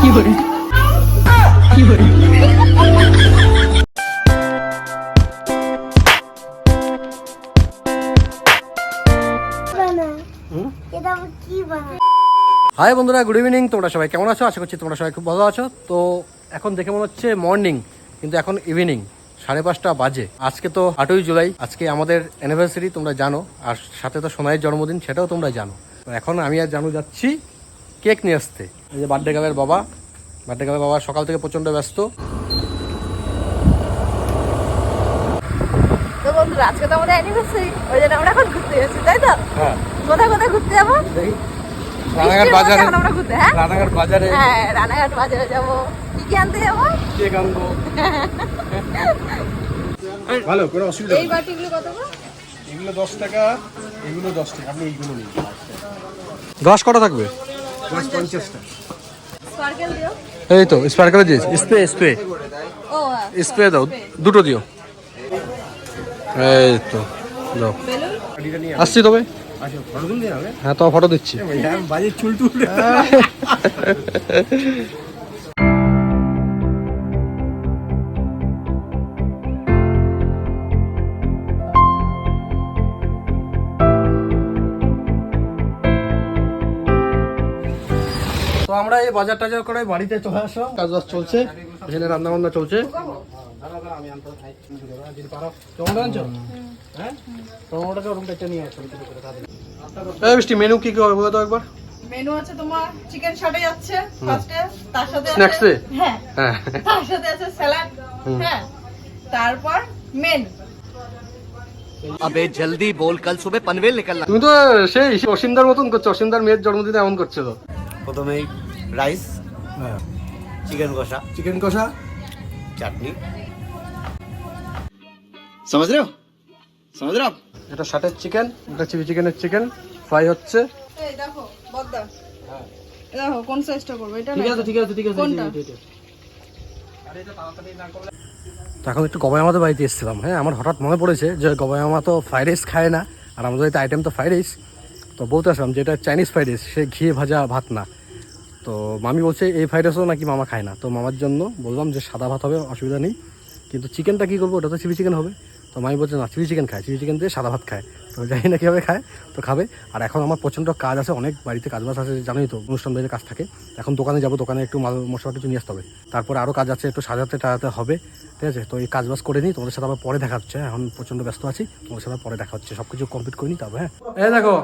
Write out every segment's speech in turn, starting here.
High বন্ধুরা, good evening. তোমরা সবাই কেমন আছো? আশা করছি তোমরা সবাই খুব ভালো আছো। তো এখন দেখে মনে হচ্ছে মর্নিং, কিন্তু এখন ইভিনিং 5:30 বাজে। আজকে তো 8ই জুলাই, আজকে আমাদের অ্যানিভার্সারি তোমরা জানো, আর সাথে তো সোনাইয়ের জন্মদিন, সেটাও তোমরা জানো। তো এখন আমি আর জানু যাচ্ছি কেক নিয়ে আসতে। এই যে বার্থডে গার্লের বাবা, সকাল থেকে প্রচণ্ড ব্যস্ত। তো বন্ধুরা, আজকে তো আমাদের অ্যানিভার্সারি, ওই জন্য আমরা এখন ঘুরতে যাচ্ছি, তাই তো? হ্যাঁ। কোথায় কোথায় ঘুরতে যাবো? রানাঘাট বাজারে। আমরা ঘুরতে, হ্যাঁ, রানাঘাট বাজারে। হ্যাঁ, রানাঘাট বাজারে যাবো। কি আনতে যাবো? কেক আনবো। ভালো করে অসুবিধা এই বাটিগুলো কত করে? এগুলো 10 টাকা, এগুলো 10 টাকা। আপনি এইগুলো নিন। 10 কত থাকবে? 50 টাকা। স্পার্কেল দিও। এই তো স্পার্কেল দিয়েছি। স্প্রে ও স্প্রে দাও, দুটো দিও। এই তো দাও। বেলুন আসছি তবে। হ্যাঁ, তো ফটো দিচ্ছি। বাজে চুল টুল। তো আমরা এই বাজার টাজার করে বাড়িতে চলে আসলাম। কাজ বাজ চলছে, এখানে রান্না বান্না চলছে। বৃষ্টি, মেনু কি কি হবে বলো তো একবার। মেনু আছে তোমার চিকেন শটে যাচ্ছে ফার্স্টে, তার সাথে স্ন্যাক্সে? হ্যাঁ, হ্যাঁ, তার সাথে আছে স্যালাড, হ্যাঁ, তারপর মেন। अबे जल्दी बोल, कल सुबह पनवेल निकलना। তুমি তো সেই অসীমদার মতন করছো, অসীমদার মেয়ের জন্মদিনে এমন করছো তো। প্রথমেই রাইস, চিকেন কষা, চাটনি। समझ रहे हो? এটা শাটের চিকেন, এটা চিলি চিকেনের চিকেন ফ্রাই হচ্ছে। এই দেখো বদ্দা, এই দেখো কোন সাইজটা করব এটা? ঠিক আছে কোনটা? তো এখন একটু গবাই আমাদের বাড়িতে এসেছিলাম। হ্যাঁ, আমার হঠাৎ মনে পড়েছে যে গবাই আমা তো ফ্রাইড রাইস খায় না, আর আমাদের বাড়িতে আইটেম তো ফ্রাইড রাইস। তো বলতে আসলাম যে এটা চাইনিজ ফ্রাইড রাইস, সে ঘিয়ে ভাজা ভাত না। তো মামি বলছে এই ফ্রাইড রাইসও নাকি মামা খায় না। তো মামার জন্য বললাম যে সাদা ভাত হবে, অসুবিধা নেই, কিন্তু চিকেনটা কী করবো, ওটা তো চিলি চিকেন হবে। তো মামি বলছে না, চিলি চিকেন খায়, চিলি চিকেন দিয়ে সাদা ভাত খায়। তো জানি না কীভাবে খায়, তো খাবে। আর এখন আমার প্রচণ্ড কাজ আছে, অনেক বাড়িতে কাজবাজ আছে, জানোই তো, অনুষ্ঠান বাড়িতে কাজ থাকে। এখন দোকানে যাবো, দোকানে একটু মাল মশলা কিছু নিয়ে আসতে হবে। তারপরে আরও কাজ আছে, একটু সাজাতে টাজাতে হবে, ঠিক আছে? তো এই কাজবাজ করে নিই, তোমাদের সাথে আবার পরে দেখা হচ্ছে। এখন প্রচণ্ড ব্যস্ত আছি, তোমাদের সাথে পরে দেখা হচ্ছে। সব কিছু কমপ্লিট করে নিই তবে। হ্যাঁ, এই দেখো,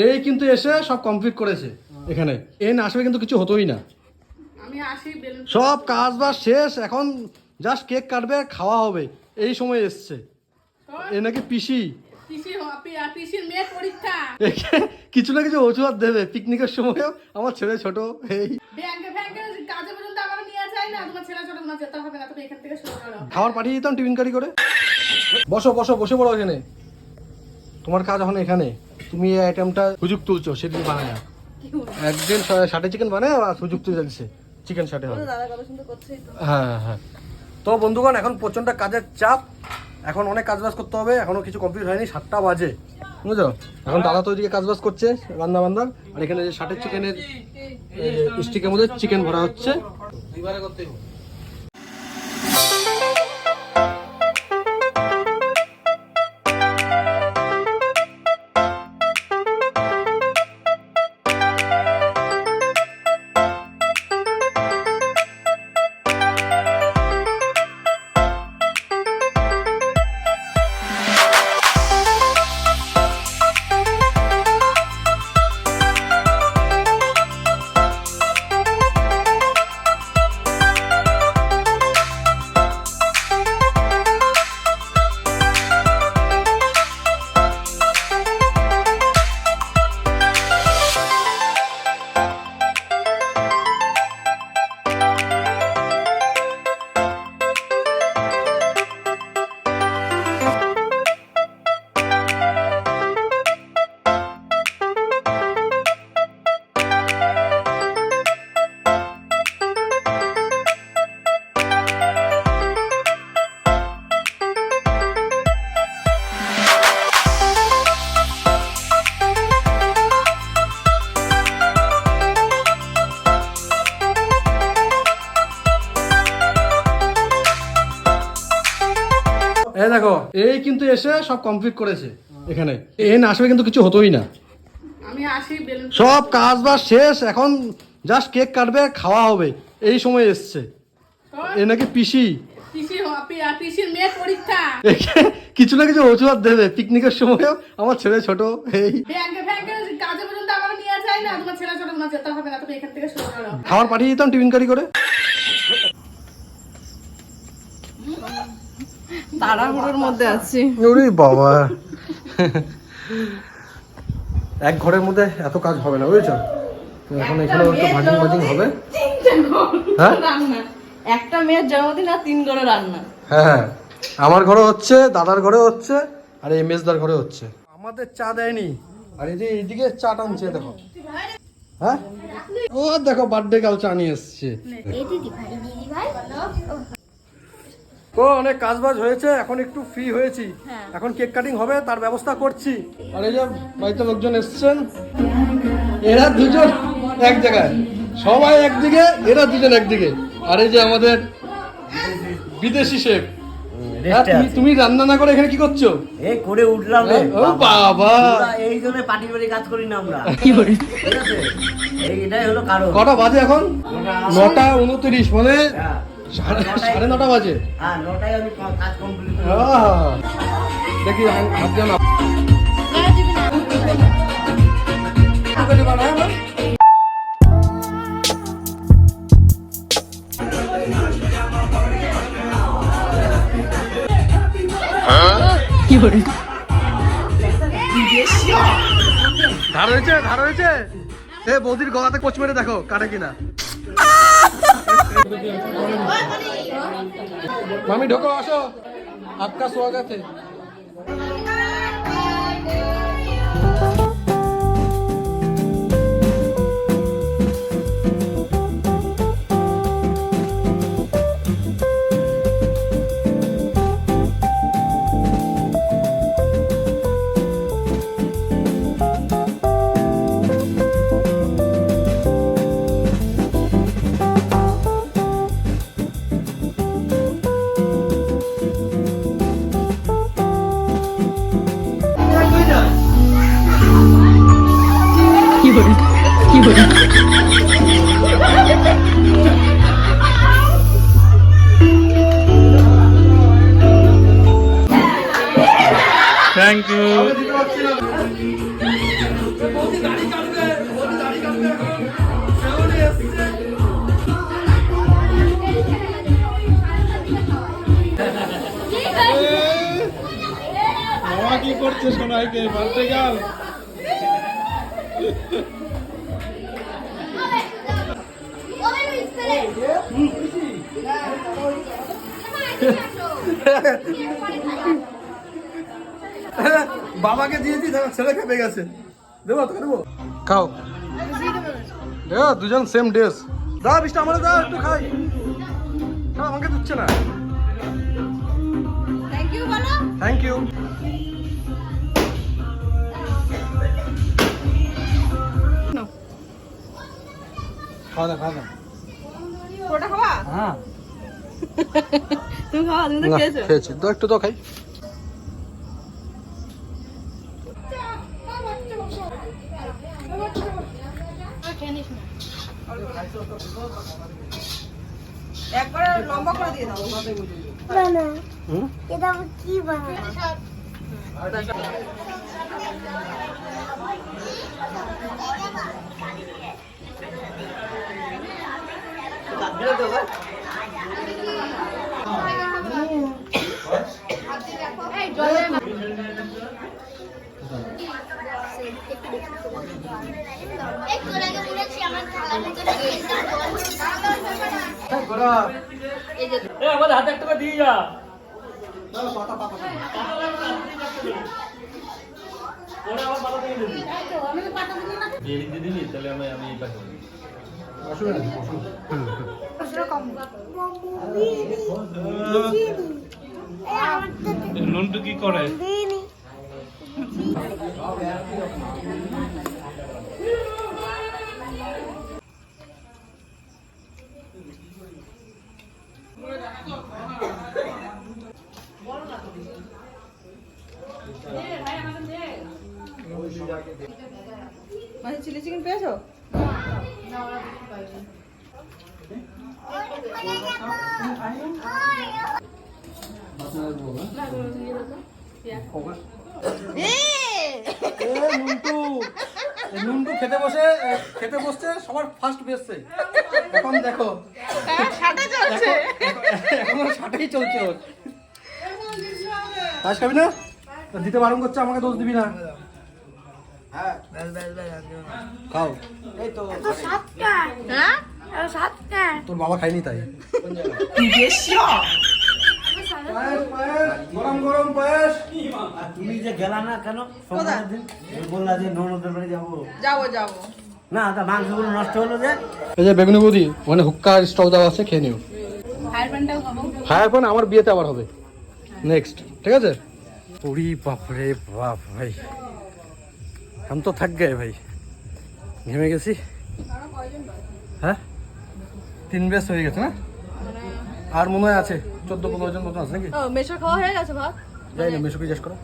এই কিন্তু এসে সব কমপ্লিট করেছে এখানে। এই না আসবে কিন্তু কিছু হতোই না। আমি আসি, বেলুন সব কাজ বাজ শেষ, এখন জাস্ট কেক কাটবে, খাওয়া হবে, এই সময় এসছে। এ নাকি পিসির মেয়ে পরীক্ষা, কিছু না কিছু অজুহাত দেবে। পিকনিকের সময়ও আমার ছেলে ছোট, এই ব্যাংকে কাজে পর্যন্ত আমার নিয়ে যায় না। তোমার ছেলে ছোট, তোমার যেতে হবে না, তুমি এখান থেকে শুরু করো। খাবার পাঠিয়ে দিতাম টিফিন কারি করে। বসে পড়ো এখানে, তোমার কাজ এখন এখানে। তুমি এই আইটেমটা সুযোগ তুলছো, সেদিন বানায় একদিন শাটে চিকেন বানায়, আর সুযোগ তুলে যাচ্ছে চিকেন শাটে হবে। দাদা কথা শুনতে করছেই তো। হ্যাঁ। তো বন্ধুগণ, এখন প্রচণ্ড কাজের চাপ, এখন অনেক কাজবাজ করতে হবে, এখনো কিছু কমপ্লিট হয়নি। 7টা বাজে, বুঝলো? এখন দাদা তো ওইদিকে কাজবাজ করছে রান্না বান্না, আর এখানে যে শাটের চিকেনের স্টিকের মধ্যে চিকেন ভরা হচ্ছে। এই দেখো এই কিন্তু এসে সব কমপ্লিট করেছে এখানে, এই না আসলে কিন্তু কিছু হতোই না। আমি আসি বেলুন সব কাজ বাজ শেষ, এখন জাস্ট কেক কাটবে, খাওয়া হবে, এই সময় এসছে। এ নাকি পিসি, পিসির মেয়ের পরীক্ষা, একে কিছু না কিছু অজুহাত দেবে। পিকনিকের সময়ও আমার ছেলে ছোট, এই ব্যাংকে কাজে পর্যন্ত আমার নিয়ে যায় না, তোমার ছেলে ছোট, তোমার যেতে হবে না, তুমি এখান থেকে শুরু করো। খাবার পাঠিয়ে দিতাম টিফিন কারি করে। তাড়াহুড়োর মধ্যে আছি। ওরে বাবা, এক ঘরের মধ্যে এত কাজ হবে না বুঝেছো। তো এখন এখানে একটু ভাজিং হবে। হ্যাঁ একটা মেয়ের জন্মদিন আর 3 ঘরে রান্না। হ্যাঁ, আমার ঘরে হচ্ছে, দাদার ঘরে হচ্ছে, আর এই মেজদার ঘরে হচ্ছে। আমাদের চা দেয়নি, আর এইদিকে চা টানছে দেখো। হ্যাঁ ও দেখো বার্থডে কাল চা নিয়ে এসছে। তো অনেক কাজ বাজ হয়েছে, এখন একটু ফ্রি হয়েছি, এখন কেক কাটিং হবে, তার ব্যবস্থা করছি। আর এই যে বাড়িতে লোকজন এসছেন, এরা দুজন এক জায়গায়, সবাই একদিকে, এরা দুজন একদিকে। আর এই যে আমাদের বিদেশি শেফ, তুমি রান্না না করে এখানে কি করছো? এই করে উঠলাম রে ও বাবা, এই জন্য পার্টি বাড়ি কাজ করি না আমরা, কি করি ঠিক আছে, এটাই হলো কারণ। কটা বাজে এখন? 9:29, মানে 9:30 বাজে। হ্যাঁ 9টায় আমি কাজ কমপ্লিট করি। দেখি হাত দেন ধার হয়েছে। এ বৌদির গলাতে কোচ মেরে দেখো কাটে কিনা। মামি ঢোকো, আসো, আপকা স্বাগত है। Thank you. মামা কি করছে সোনাইকে? বাড়তে গেল বাবাকে দিয়েছি, দেখো ছেলে খেপে গেছে। দেবো তোকে দেবো, খাও। দুজন সেম ড্রেস। দাও বিশটা আমাদের দাও, একটু খাই। আমাকে দিচ্ছে না। থ্যাংক ইউ বলো। Thank you. খাওয়া দাও, খাওয়া দাও। ওটা খাওয়া? হ্যাঁ তুমি খাওয়া, তুমি তো খেয়েছো। খেয়েছি তো, একটু তো খাই। একবারে লম্বা করে দিয়ে দাও। এটা কি বানাবো? আমাদের হাতে একটা দিয়ে যা। দিদি তাহলে আমি এই পাশে নুনটু কি করে? চিলি চিকেন পেয়েছো? নুনটু খেতে বসছে সবার ফার্স্ট বেসছে। এখন দেখো এখন ষাটেই চলছে ওর। তাস খাবি না? দিতে বারণ করছে, আমাকে দোষ দিবি না। খাও। তোর বাবা খায়নি তাই। গরম গরম পায়েস। তুমি যে গেলা না কেন সোমবারের দিন? বললা যে ননদের বাড়ি যাবো। যাবো না তা মাংসগুলো নষ্ট হলো যে। এই যে বেগুনি বৌদি, ওখানে হুক্কার স্টল দেওয়া আছে, খেয়ে নিও। হায়ার প্যান্টটাও খাবো। হায়ার প্যান্ট আমার বিয়েতে আবার হবে নেক্সট, ঠিক আছে? ওরে বাপরে বাপ ভাই, আমি তো থাক গে ভাই, ঘেমে গেছি। হ্যাঁ 3 বেস হয়ে গেছে না? আর মনে হয় আছে 14-15 জন মতো আছে নাকি? মেশো খাওয়া হয়ে গেছে ভাত? যাই না, মেশোকে জিজ্ঞেস করো।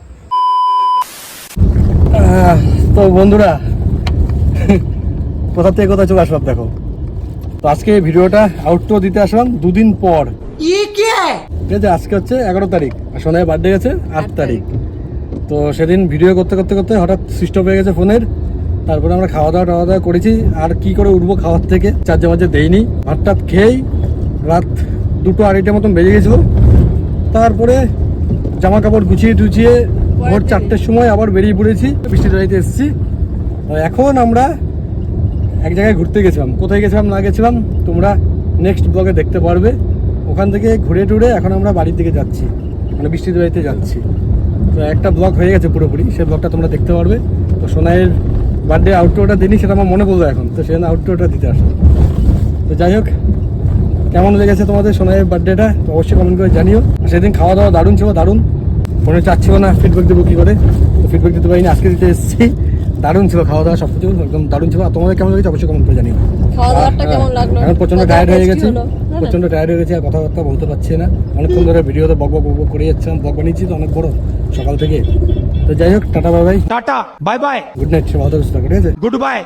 তো বন্ধুরা, কোথা থেকে কোথায় চলে আসলাম দেখো। তো আজকে ভিডিওটা আউটডোর দিতে আসলাম 2 দিন পর। ঠিক আছে, আজকে হচ্ছে 11 তারিখ আর সোনায় বার্থডে গেছে 8 তারিখ। তো সেদিন ভিডিও করতে করতে করতে হঠাৎ সুইচ অফ হয়ে গেছে ফোনের। তারপরে আমরা খাওয়া দাওয়া করেছি, আর কি করে উঠবো খাওয়ার থেকে, চার্জে মাঝে দেইনি। ভাতটা খেয়েই রাত 2-2-2:30 মতন বেজে গেছিলো। তারপরে জামা কাপড় গুছিয়ে টুছিয়ে ভোর 4টের সময় আবার বেরিয়ে পড়েছি, বৃষ্টির বাড়িতে এসেছি। এখন আমরা এক জায়গায় ঘুরতে গেছিলাম, কোথায় গেছিলাম না গেছিলাম তোমরা নেক্সট ব্লগে দেখতে পারবে। ওখান থেকে ঘুরে টুরে এখন আমরা বাড়ির দিকে যাচ্ছি, মানে বৃষ্টির বাড়িতে যাচ্ছি। তো একটা ব্লগ হয়ে গেছে পুরোপুরি, সেই ব্লগটা তোমরা দেখতে পারবে। তো সোনাইয়ের বার্থডে আউটডোরটা দিনই, সেটা আমার মনে পড়লো এখন, তো সেখানে আউটডোরটা দিতে আসলাম। তো যাই হোক, কেমন লেগেছে তোমাদের সোনাইয়ের বার্থডেটা তো অবশ্যই কমেন্ট করে জানিও। সেদিন খাওয়া দাওয়া দারুণ ছিল, দারুণ। মনে চাচ্ছিল না ফিডব্যাক দেবো কী করে, তো ফিডব্যাক দিতে পারিনি, আজকে দিতে এসেছি। দারুণ ছিল খাওয়া দাওয়া, সব কিছু একদম দারুণ ছিল। আর তোমাদের কেমন লেগেছে অবশ্যই কমেন্ট করে জানিও। এখন প্রচন্ড টায়ার্ড হয়ে গেছি, প্রচন্ড টায়ার্ড হয়ে গেছি, আর কথাবার্তা বলতে পারছি না। অনেকক্ষণ ধরে ভিডিওতে বক বক করে যাচ্ছিলাম, ব্লগ বানিয়েছি তো অনেক বড় সকাল থেকে। তো যাই হোক, tata bye bye. Tata bye bye, good night, ভালো থাকো, ঠিক আছে? Good bye.